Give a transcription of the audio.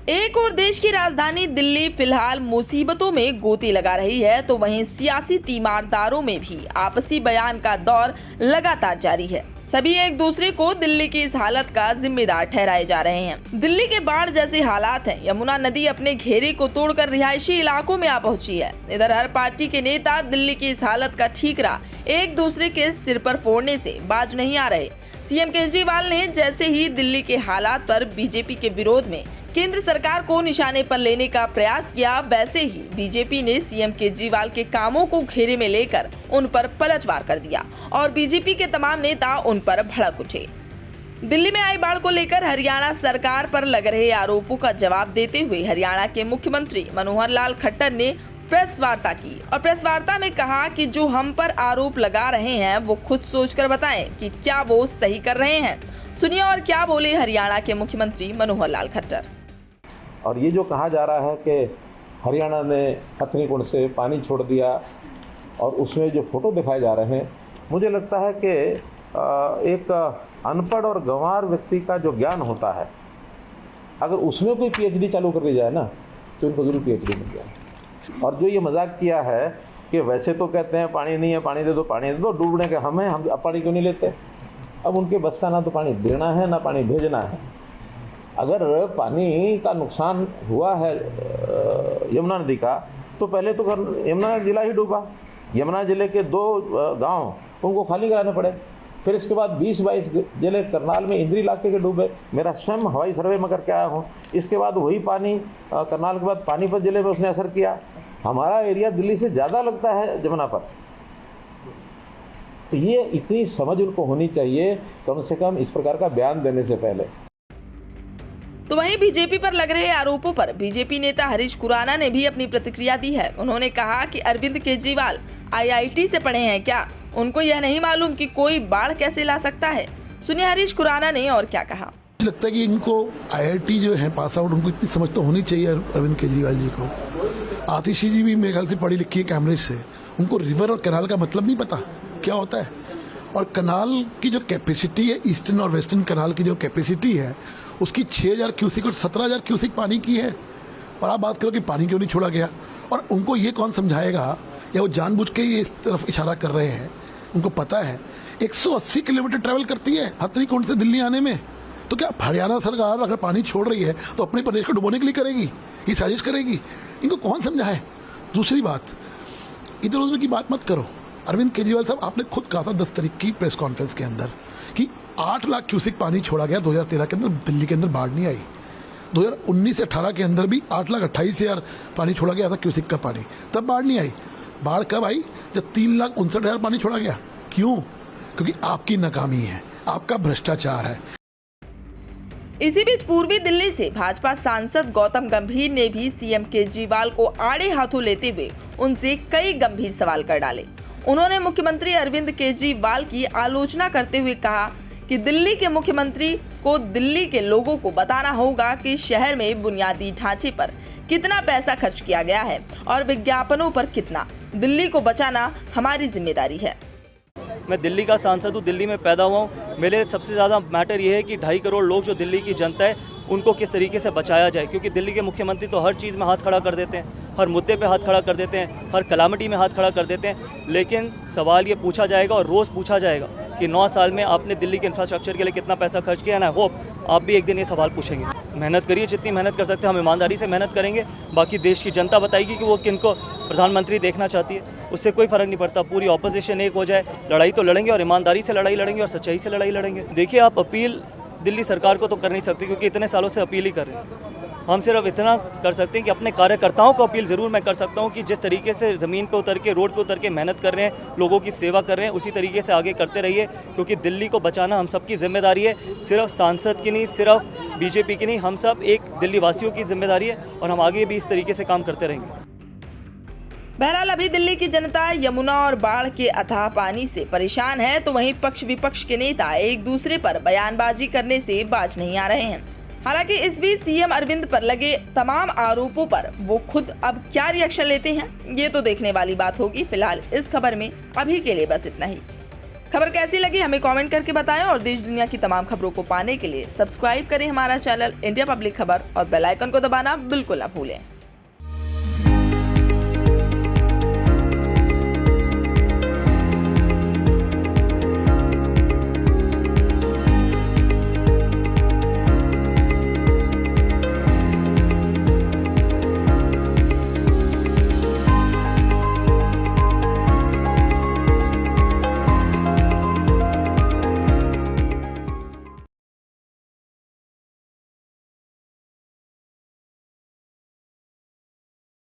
एक और देश की राजधानी दिल्ली फिलहाल मुसीबतों में गोती लगा रही है, तो वहीं सियासी तीमारदारों में भी आपसी बयान का दौर लगातार जारी है। सभी एक दूसरे को दिल्ली की इस हालत का जिम्मेदार ठहराए जा रहे हैं। दिल्ली के बाढ़ जैसे हालात हैं। यमुना नदी अपने घेरे को तोड़कर रिहायशी इलाकों में आ पहुंची है। इधर हर पार्टी के नेता दिल्ली की इस हालत का ठीकरा एक दूसरे के सिर पर फोड़ने से बाज नहीं आ रहे। सीएम केजरीवाल ने जैसे ही दिल्ली के हालात पर बीजेपी के विरोध में केंद्र सरकार को निशाने पर लेने का प्रयास किया, वैसे ही बीजेपी ने सीएम केजरीवाल के कामों को घेरे में लेकर उन पर पलटवार कर दिया और बीजेपी के तमाम नेता उन पर भड़क उठे। दिल्ली में आई बाढ़ को लेकर हरियाणा सरकार पर लग रहे आरोपों का जवाब देते हुए हरियाणा के मुख्यमंत्री मनोहर लाल खट्टर ने प्रेस वार्ता की और प्रेस वार्ता में कहा कि जो हम पर आरोप लगा रहे हैं वो खुद सोचकर बताएं कि क्या वो सही कर रहे हैं। सुनिए और क्या बोले हरियाणा के मुख्यमंत्री मनोहर लाल खट्टर। और ये जो कहा जा रहा है कि हरियाणा ने हथनी कुंड से पानी छोड़ दिया और उसमें जो फोटो दिखाए जा रहे हैं, मुझे लगता है कि एक अनपढ़ और गंवार व्यक्ति का जो ज्ञान होता है, अगर उसमें कोई पीएचडी चालू कर दी जाए ना तो इनको जरूर पीएचडी मिल जाए। और जो ये मजाक किया है कि वैसे तो कहते हैं पानी नहीं है, पानी दे दो, पानी दे दो, डूबने के हम अब पानी क्यों नहीं लेते। अब उनके बस का ना तो पानी देना है ना पानी भेजना है। अगर पानी का नुकसान हुआ है यमुना नदी का, तो पहले तो यमुना जिला ही डूबा। यमुना जिले के 2 गांव उनको खाली कराने पड़े। फिर इसके बाद 20-22 जिले करनाल में इंद्री इलाके के डूबे। मेरा स्वयं हवाई सर्वे में करके आया हूँ। इसके बाद वही पानी करनाल के बाद पानीपत जिले में उसने असर किया। हमारा एरिया दिल्ली से ज़्यादा लगता है यमुना पर। तो ये इतनी समझ उनको होनी चाहिए कम से कम इस प्रकार का बयान देने से पहले। तो वहीं बीजेपी पर लग रहे आरोपों पर बीजेपी नेता हरीश खुराना ने भी अपनी प्रतिक्रिया दी है। उन्होंने कहा कि अरविंद केजरीवाल आईआईटी से पढ़े हैं क्या? उनको यह नहीं मालूम कि कोई बाढ़ कैसे ला सकता है। सुनिए हरीश खुराना ने और क्या कहा। लगता है कि इनको आईआईटी जो है पास आउट, उनको इतनी समझ तो होनी चाहिए अरविंद केजरीवाल जी को। आतिशी जी भी मेरे ख्याल से पढ़ी लिखी है कैम्ब्रिज से। उनको रिवर और कैनाल का मतलब नहीं पता क्या होता है। और कनाल की जो कैपेसिटी है, ईस्टर्न और वेस्टर्न कनाल की जो कैपेसिटी है, उसकी 6000 क्यूसिक और 17000 क्यूसिक पानी की है। और आप बात करो कि पानी क्यों नहीं छोड़ा गया। और उनको ये कौन समझाएगा, या वो जानबूझ के ये इस तरफ इशारा कर रहे हैं। उनको पता है 180 किलोमीटर ट्रैवल करती है हथनी कुंड से दिल्ली आने में। तो क्या हरियाणा सरकार अगर पानी छोड़ रही है तो अपने प्रदेश को डुबोने के लिए करेगी, ये साजिश करेगी? इनको कौन समझाए। दूसरी बात, इधर उधर की बात मत करो। अरविंद केजरीवाल साहब, आपने खुद कहा था 10 तारीख की प्रेस कॉन्फ्रेंस के अंदर कि 8 लाख क्यूसिक पानी छोड़ा गया 2013 के अंदर। दिल्ली के अंदर बाढ़ नहीं आई। 2019 से 18 के अंदर भी 8,28,000 पानी छोड़ा गया था क्यूसिक का पानी, तब बाढ़ नहीं आई। बाढ़ कब आई? जब 3,59,000 पानी छोड़ा गया। क्यों? क्योंकि आपकी नाकामी है, आपका भ्रष्टाचार है। इसी बीच पूर्वी दिल्ली से भाजपा सांसद गौतम गंभीर ने भी सीएम केजरीवाल को आड़े हाथों लेते हुए उनसे कई गंभीर सवाल कर डाले। उन्होंने मुख्यमंत्री अरविंद केजरीवाल की आलोचना करते हुए कहा कि दिल्ली के मुख्यमंत्री को दिल्ली के लोगों को बताना होगा कि शहर में बुनियादी ढांचे पर कितना पैसा खर्च किया गया है और विज्ञापनों पर कितना। दिल्ली को बचाना हमारी जिम्मेदारी है। मैं दिल्ली का सांसद हूँ, दिल्ली में पैदा हुआ हूँ। मेरे सबसे ज़्यादा मैटर ये है कि 2.5 करोड़ लोग जो दिल्ली की जनता है, उनको किस तरीके से बचाया जाए। क्योंकि दिल्ली के मुख्यमंत्री तो हर चीज़ में हाथ खड़ा कर देते हैं, हर मुद्दे पे हाथ खड़ा कर देते हैं, हर कलामिटी में हाथ खड़ा कर देते हैं। लेकिन सवाल ये पूछा जाएगा और रोज़ पूछा जाएगा कि 9 साल में आपने दिल्ली के इंफ्रास्ट्रक्चर के लिए कितना पैसा खर्च किया। एंड आई होप आप भी एक दिन ये सवाल पूछेंगे। मेहनत करिए, जितनी मेहनत कर सकते हैं। हम ईमानदारी से मेहनत करेंगे। बाकी देश की जनता बताएगी कि वो किनको प्रधानमंत्री देखना चाहती है। उससे कोई फ़र्क नहीं पड़ता। पूरी ऑपोजिशन एक हो जाए, लड़ाई तो लड़ेंगे और ईमानदारी से लड़ाई लड़ेंगे और सच्चाई से लड़ाई लड़ेंगे। देखिए, आप अपील दिल्ली सरकार को तो कर नहीं सकती, क्योंकि इतने सालों से अपील ही कर रहे हैं। हम सिर्फ इतना कर सकते हैं कि अपने कार्यकर्ताओं को अपील ज़रूर मैं कर सकता हूं कि जिस तरीके से ज़मीन पे उतर के, रोड पे उतर के मेहनत कर रहे हैं, लोगों की सेवा कर रहे हैं, उसी तरीके से आगे करते रहिए। क्योंकि दिल्ली को बचाना हम सबकी जिम्मेदारी है। सिर्फ सांसद की नहीं, सिर्फ बीजेपी की नहीं, हम सब एक दिल्ली वासियों की जिम्मेदारी है और हम आगे भी इस तरीके से काम करते रहेंगे। बहरहाल अभी दिल्ली की जनता यमुना और बाढ़ के अथाह पानी से परेशान है, तो वहीं पक्ष विपक्ष के नेता एक दूसरे पर बयानबाजी करने से बाज नहीं आ रहे हैं। हालांकि इस बीच सीएम अरविंद पर लगे तमाम आरोपों पर वो खुद अब क्या रिएक्शन लेते हैं, ये तो देखने वाली बात होगी। फिलहाल इस खबर में अभी के लिए बस इतना ही। खबर कैसी लगी हमें कमेंट करके बताएं और देश दुनिया की तमाम खबरों को पाने के लिए सब्सक्राइब करें हमारा चैनल इंडिया पब्लिक खबर और बेल आइकन को दबाना बिल्कुल ना भूलें।